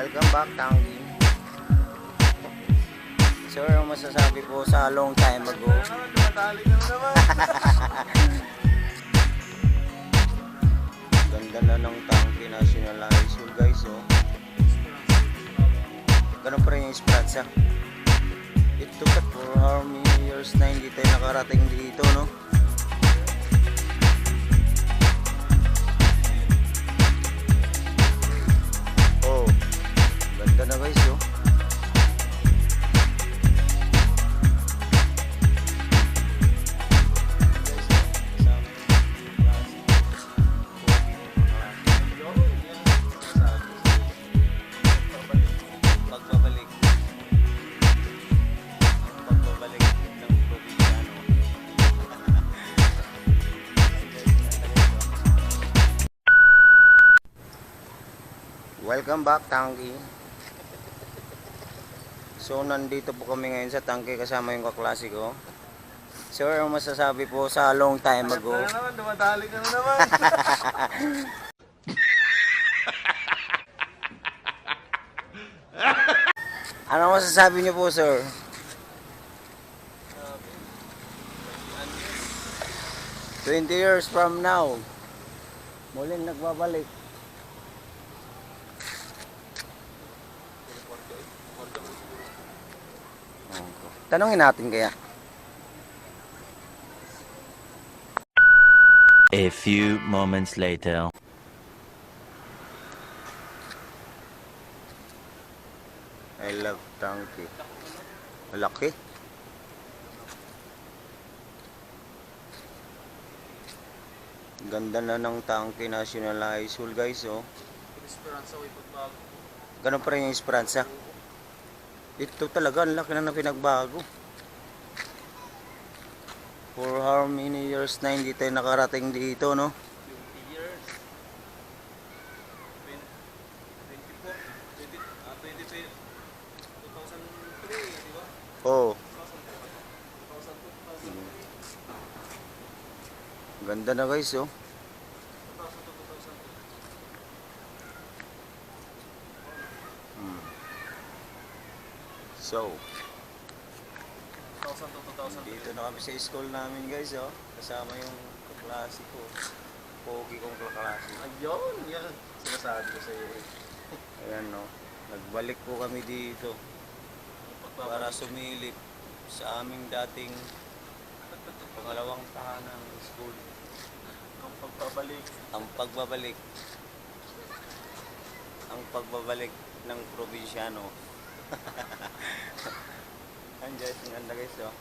Welcome back, Tangi. Sir, ang masasabi po sa long time ago? Ganda na ng Tangi National High School, guys, oh. Ganun pa rin yung Esperanza. It took us for how many years na hindi tayo nakarating dito, no? Oh, ganda na, guys, oh. Welcome back, Tangi. So, nandito po kami ngayon sa Tangi kasama yung kaklase ko. Sir, ang masasabi po sa long time ago? Ano naman, dumadali ka na naman. Ano masasabi niyo po, sir? "20 years from now, muling nagbabalik." Tanungin natin kaya. A few moments later. I love Tangi. Malaki. Ganda na ng Tangi National High School, guys, oh. Esperanza, way pagbago. Ganun pa rin yung Esperanza. Ito talaga, ang laki na ng pinagbago. For how many years na hindi tayo nakarating dito, no? 20 years. 24, 2003, di ba? Oh, 2002, ganda na, guys, oh. 2002. So, 2002. dito na kami sa school namin, guys, oh. Kasama yung kaklase ko. Pogi kong kaklase. Ayun, yan. Sinasabi ko sa iyo. Ayan, no. Nagbalik po kami dito para sumilip sa aming dating pangalawang tahanang school. Ang pagbabalik. Ang pagbabalik. Ang pagbabalik ng probinsyano. Andiyan, ang ganda, guys, oh.